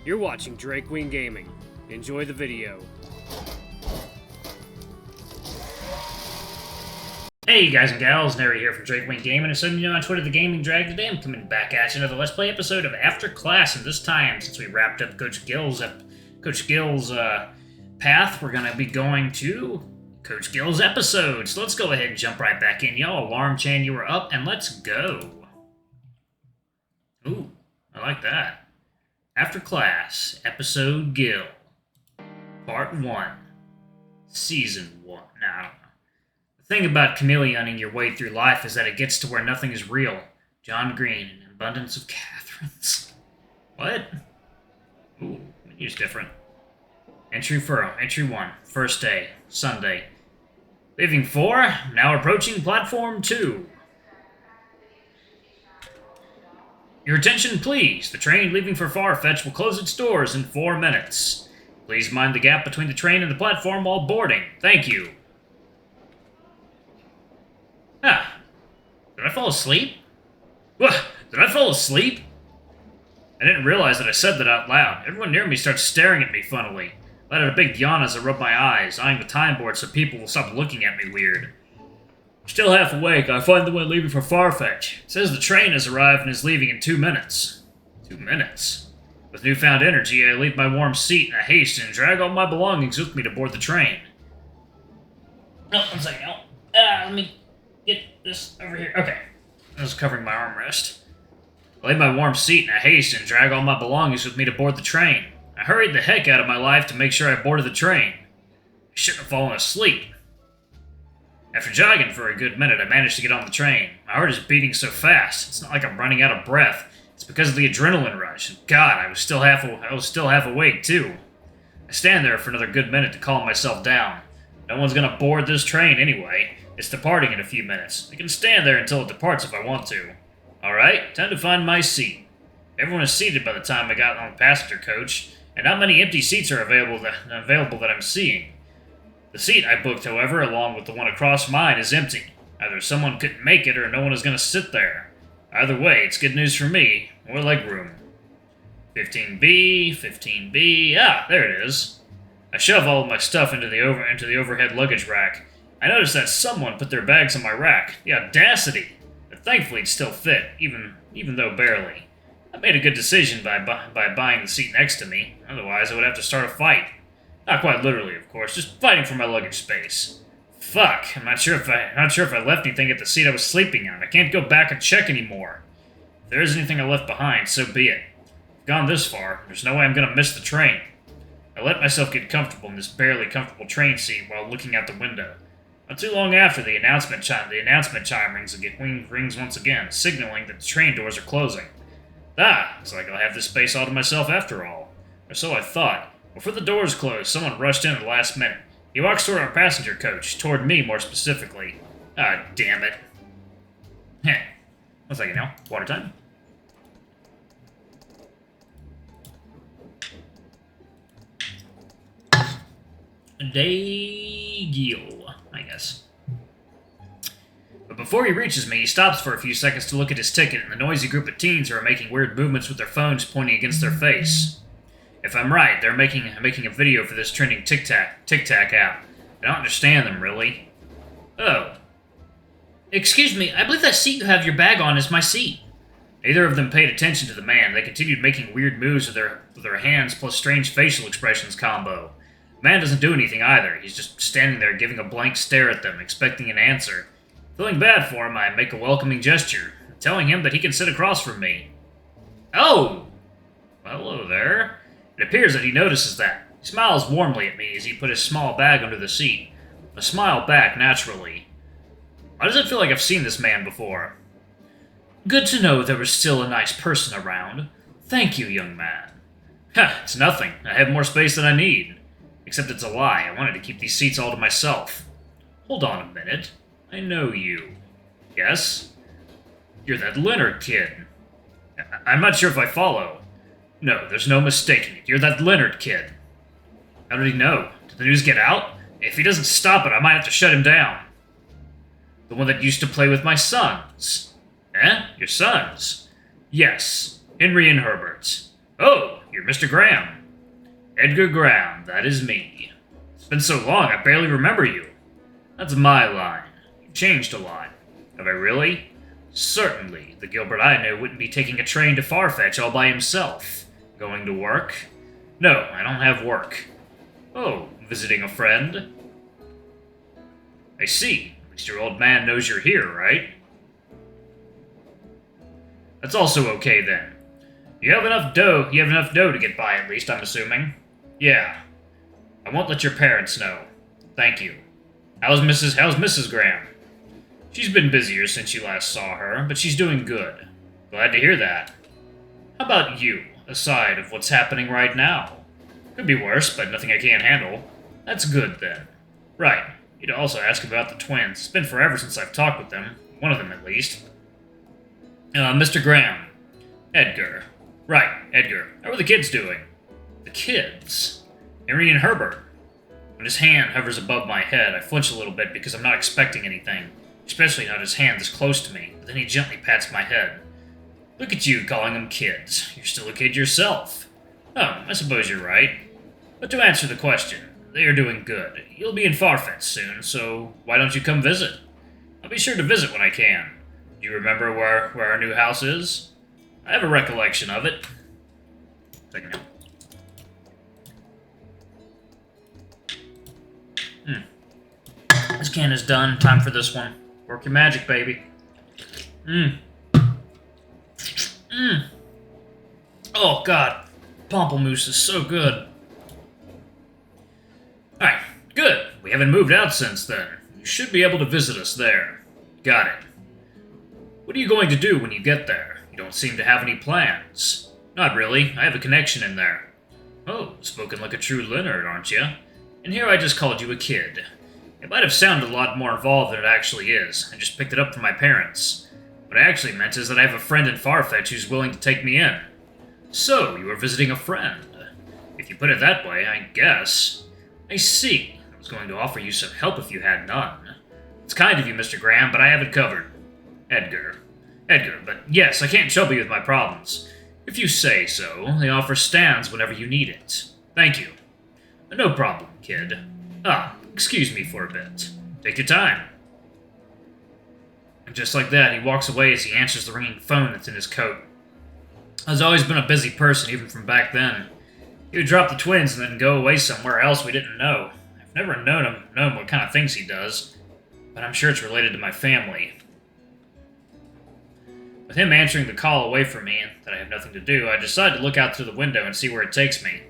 You're watching Drake Wing Gaming. Enjoy the video. Hey guys and gals, Hendri here from Drake Wing Gaming, and so you know on Twitter, the Gaming Drag. Today I'm coming back at you another Let's Play episode of After Class, and this time, since we wrapped up Coach Gill's path, we're gonna be going to Coach Gill's episode. So let's go ahead and jump right back in, y'all. Alarm chain, you were up, and let's go. Ooh, I like that. After Class, Episode Gill, Part 1, Season 1. Now, I don't know. The thing about chameleoning your way through life is that it gets to where nothing is real. John Green, an abundance of Catherines. What? Ooh, menu's different. Entry furrow, entry 1, first day, Sunday. Leaving 4, now approaching platform 2. Your attention, please. The train leaving for Farfetch will close its doors in 4 minutes. Please mind the gap between the train and the platform while boarding. Thank you. Ah. Did I fall asleep? What? Did I fall asleep? I didn't realize that I said that out loud. Everyone near me starts staring at me funnily. I let out a big yawn as I rub my eyes, eyeing the time board so people will stop looking at me weird. Still half awake, I find the one leaving for Farfetch. It says the train has arrived and is leaving in 2 minutes. 2 minutes? With newfound energy, I leave my warm seat in a haste and drag all my belongings with me to board the train. Oh, one second. Let me get this over here. Okay. I was covering my armrest. I leave my warm seat in a haste and drag all my belongings with me to board the train. I hurried the heck out of my life to make sure I boarded the train. I shouldn't have fallen asleep. After jogging for a good minute, I managed to get on the train. My heart is beating so fast. It's not like I'm running out of breath. It's because of the adrenaline rush. And God, I was still half awake too. I stand there for another good minute to calm myself down. No one's gonna board this train anyway. It's departing in a few minutes. I can stand there until it departs if I want to. Alright, time to find my seat. Everyone is seated by the time I got on the passenger coach, and not many empty seats are available that I'm seeing. The seat I booked, however, along with the one across mine, is empty. Either someone couldn't make it or no one is going to sit there. Either way, it's good news for me. More legroom. 15B, 15B. Ah, there it is. I shove all of my stuff into the overhead luggage rack. I notice that someone put their bags on my rack. The audacity! But thankfully it still fit, even though barely. I made a good decision by buying the seat next to me. Otherwise, I would have to start a fight. Not quite literally, of course, just fighting for my luggage space. Fuck, I'm not sure if I left anything at the seat I was sleeping on. I can't go back and check anymore. If there is anything I left behind, so be it. I've gone this far, there's no way I'm gonna miss the train. I let myself get comfortable in this barely comfortable train seat while looking out the window. Not too long after, the announcement chime rings once again, signaling that the train doors are closing. Ah, looks like I'll have this space all to myself after all. Or so I thought. Before the doors closed, someone rushed in at the last minute. He walks toward our passenger coach, toward me more specifically. Ah, damn it. Heh. One second now. Water time. Day-gill, I guess. But before he reaches me, he stops for a few seconds to look at his ticket and the noisy group of teens who are making weird movements with their phones pointing against their face. If I'm right, they're making a video for this trending TikTok app. I don't understand them, really. Oh. Excuse me, I believe that seat you have your bag on is my seat. Neither of them paid attention to the man. They continued making weird moves with their hands plus strange facial expressions combo. The man doesn't do anything either. He's just standing there giving a blank stare at them, expecting an answer. Feeling bad for him, I make a welcoming gesture, telling him that he can sit across from me. Oh! Well, hello there. It appears that he notices that. He smiles warmly at me as he put his small bag under the seat. I smile back naturally. Why does it feel like I've seen this man before? Good to know there was still a nice person around. Thank you, young man. Ha, it's nothing. I have more space than I need. Except it's a lie. I wanted to keep these seats all to myself. Hold on a minute. I know you. Yes? You're that Leonard kid. I'm not sure if I follow. No, there's no mistaking it. You're that Leonard kid. How did he know? Did the news get out? If he doesn't stop it, I might have to shut him down. The one that used to play with my sons. Eh? Your sons? Yes. Henri and Herbert. Oh, you're You're Mr. Graham. Edgar Graham, that is me. It's been so long, I barely remember you. That's my line. You've changed a lot. Have I really? Certainly. The Gilbert I knew wouldn't be taking a train to Farfetch all by himself. Going to work? No, I don't have work. Oh, visiting a friend? I see. At least your old man knows you're here, right? That's also okay, then. You have enough dough to get by, at least, I'm assuming. Yeah. I won't let your parents know. Thank you. How's Mrs. Graham? She's been busier since you last saw her, but she's doing good. Glad to hear that. How about you, aside of what's happening right now? Could be worse, but nothing I can't handle. That's good, then. Right. You'd also ask about the twins. It's been forever since I've talked with them. One of them, at least. Mr. Graham. Edgar. Right, Edgar. How are the kids doing? The kids? Henri and Herbert. When his hand hovers above my head, I flinch a little bit because I'm not expecting anything. Especially not his hand this close to me, but then he gently pats my head. Look at you calling them kids. You're still a kid yourself. Oh, I suppose you're right. But to answer the question, they are doing good. You'll be in Farfetch soon, so why don't you come visit? I'll be sure to visit when I can. Do you remember where our new house is? I have a recollection of it. Second now. This can is done. Time for this one. Work your magic, baby. Oh, God. Pamplemousse is so good. Alright, good. We haven't moved out since then. You should be able to visit us there. Got it. What are you going to do when you get there? You don't seem to have any plans. Not really. I have a connection in there. Oh, spoken like a true Leonard, aren't you? And here I just called you a kid. It might have sounded a lot more involved than it actually is. I just picked it up from my parents. What I actually meant is that I have a friend in Farfetch who's willing to take me in. So, you are visiting a friend. If you put it that way, I guess. I see. I was going to offer you some help if you had none. It's kind of you, Mr. Graham, but I have it covered. Edgar. Edgar, but yes, I can't trouble you with my problems. If you say so, the offer stands whenever you need it. Thank you. No problem, kid. Ah, excuse me for a bit. Take your time. And just like that, he walks away as he answers the ringing phone that's in his coat. I've always been a busy person, even from back then. He would drop the twins and then go away somewhere else we didn't know. I've never known what kind of things he does, but I'm sure it's related to my family. With him answering the call away from me, and that I have nothing to do, I decide to look out through the window and see where it takes me.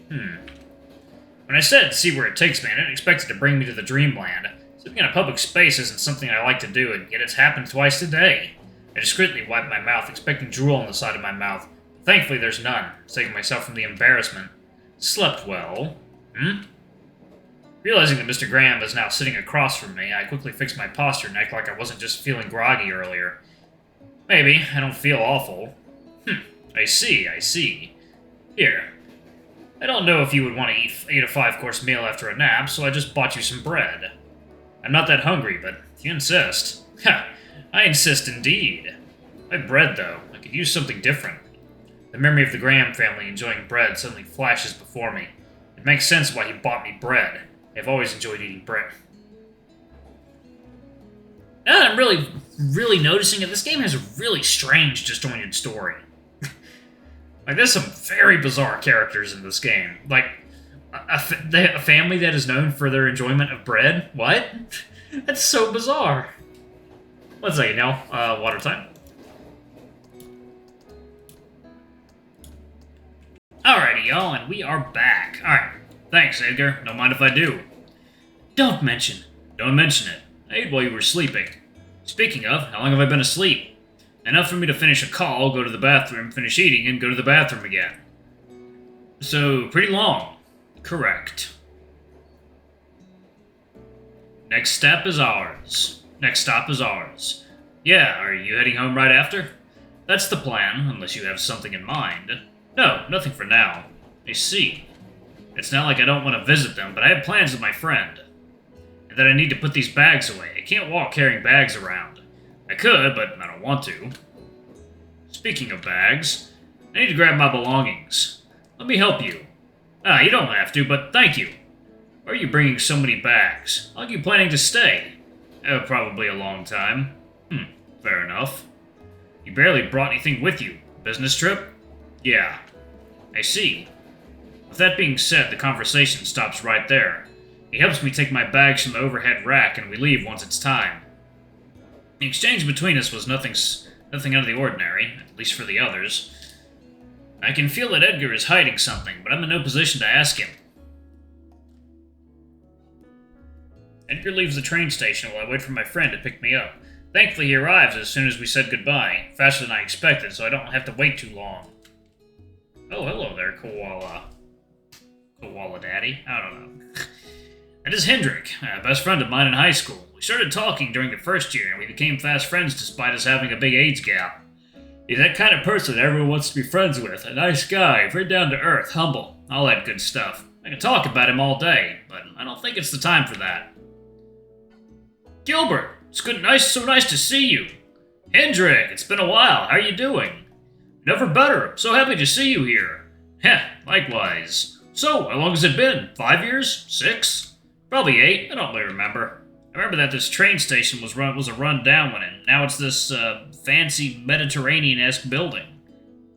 When I said see where it takes me, I didn't expect it to bring me to the dreamland. Sitting in a public space isn't something I like to do, and yet it's happened twice today. I discreetly wiped my mouth, expecting drool on the side of my mouth. Thankfully, there's none, saving myself from the embarrassment. Slept well. Realizing that Mr. Graham is now sitting across from me, I quickly fixed my posture and act like I wasn't just feeling groggy earlier. Maybe, I don't feel awful. I see. Here. I don't know if you would want to eat a 5-course meal after a nap, so I just bought you some bread. I'm not that hungry, but if you insist. Ha! I insist indeed. My bread, though. I could use something different. The memory of the Graham family enjoying bread suddenly flashes before me. It makes sense why he bought me bread. I've always enjoyed eating bread. Now that I'm really noticing it, this game has a really strange, disjointed story. Like, there's some very bizarre characters in this game. Like, a family that is known for their enjoyment of bread? What? That's so bizarre. One second now. Water time. Alrighty, y'all, and we are back. Alright. Thanks, Edgar. Don't mind if I do. Don't mention it. I ate while you were sleeping. Speaking of, how long have I been asleep? Enough for me to finish a call, go to the bathroom, finish eating, and go to the bathroom again. So, pretty long. Correct. Next stop is ours. Yeah, are you heading home right after? That's the plan, unless you have something in mind. No, nothing for now. I see. It's not like I don't want to visit them, but I have plans with my friend. And that I need to put these bags away. I can't walk carrying bags around. I could, but I don't want to. Speaking of bags, I need to grab my belongings. Let me help you. Ah, you don't have to, but thank you. Why are you bringing so many bags? How long are you planning to stay? Probably a long time. Fair enough. You barely brought anything with you. Business trip? Yeah. I see. With that being said, the conversation stops right there. He helps me take my bags from the overhead rack, and we leave once it's time. The exchange between us was nothing out of the ordinary, at least for the others. I can feel that Edgar is hiding something, but I'm in no position to ask him. Edgar leaves the train station while I wait for my friend to pick me up. Thankfully, he arrives as soon as we said goodbye, faster than I expected, so I don't have to wait too long. Oh, hello there, Koala. Koala Daddy? I don't know. That is Hendrik, a best friend of mine in high school. We started talking during the first year, and we became fast friends despite us having a big age gap. He's that kind of person that everyone wants to be friends with. A nice guy, very down to earth, humble, all that good stuff. I can talk about him all day, but I don't think it's the time for that. Gilbert, it's so nice to see you. Hendrik, it's been a while. How are you doing? Never better. So happy to see you here. Heh, likewise. So, how long has it been? 5 years? 6? Probably 8. I don't really remember. I remember that this train station was a run-down one, and now it's this fancy Mediterranean-esque building.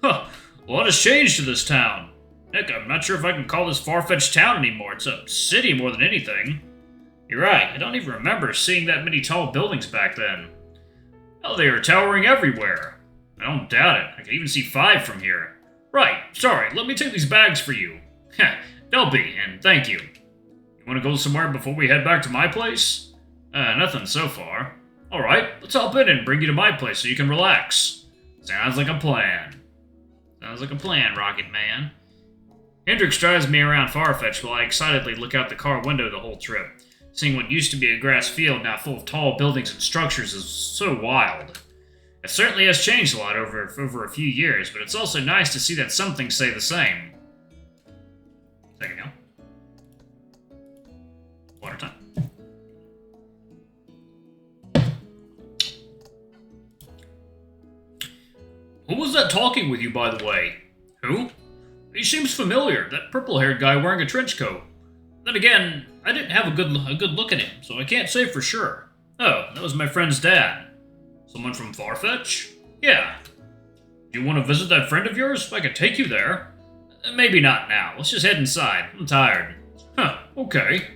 Huh, a lot has changed to this town. Heck, I'm not sure if I can call this Farfetch town anymore. It's a city more than anything. You're right, I don't even remember seeing that many tall buildings back then. Oh, they are towering everywhere. I don't doubt it. I can even see 5 from here. Right, sorry, let me take these bags for you. Heh, they'll be, and thank you. You want to go somewhere before we head back to my place? Nothing so far. Alright, let's hop in and bring you to my place so you can relax. Sounds like a plan. Sounds like a plan, Rocket Man. Hendrik drives me around Farfetch while I excitedly look out the car window the whole trip. Seeing what used to be a grass field now full of tall buildings and structures is so wild. It certainly has changed a lot over a few years, but it's also nice to see that some things stay the same. There you go. Water time. Who was that talking with you, by the way? Who? He seems familiar, that purple-haired guy wearing a trench coat. Then again, I didn't have a good look at him, so I can't say for sure. Oh, that was my friend's dad. Someone from Farfetch? Yeah. Do you want to visit that friend of yours? I could take you there. Maybe not now. Let's just head inside. I'm tired. Huh, okay.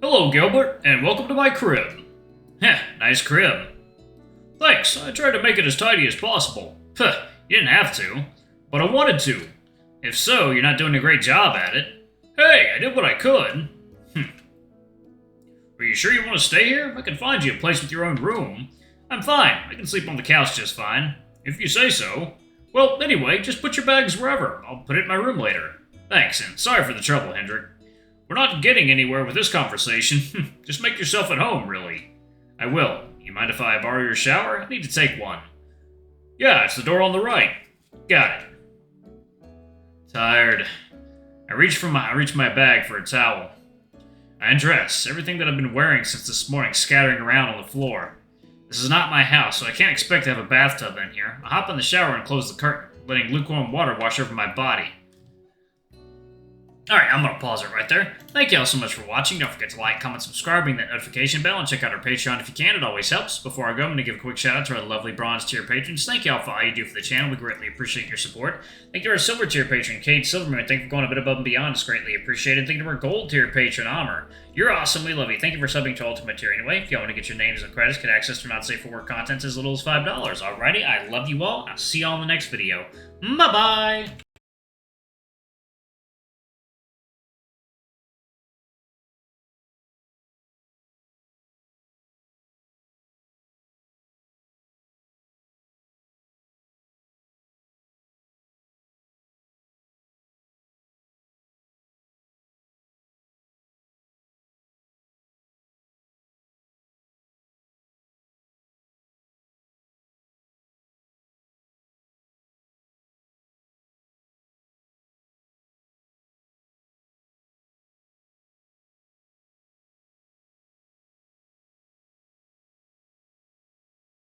Hello, Gilbert, and welcome to my crib. Heh, nice crib. Thanks, I tried to make it as tidy as possible. Huh, you didn't have to, but I wanted to. If so, you're not doing a great job at it. Hey, I did what I could. Are you sure you want to stay here? I can find you a place with your own room. I'm fine. I can sleep on the couch just fine. If you say so. Well, anyway, just put your bags wherever. I'll put it in my room later. Thanks, and sorry for the trouble, Hendrik. We're not getting anywhere with this conversation. Just make yourself at home, really. I will. You mind if I borrow your shower? I need to take one. Yeah, it's the door on the right. Got it. Tired. I reach my bag for a towel. I undress, everything that I've been wearing since this morning scattering around on the floor. This is not my house, so I can't expect to have a bathtub in here. I hop in the shower and close the curtain, letting lukewarm water wash over my body. Alright, I'm gonna pause it right there. Thank you all so much for watching. Don't forget to like, comment, subscribe, ring that notification bell, and check out our Patreon if you can. It always helps. Before I go, I'm gonna give a quick shout out to our lovely bronze tier patrons. Thank you all for all you do for the channel. We greatly appreciate your support. Thank you to our silver tier patron, Cade Silverman. Thank you for going a bit above and beyond. It's greatly appreciated. Thank you to our gold tier patron, Amr. You're awesome. We love you. Thank you for subbing to Ultimate Tier anyway. If y'all want to get your names and credits, get access to not safe for work content as little as $5. Alrighty, I love you all. I'll see y'all in the next video. Bye-bye!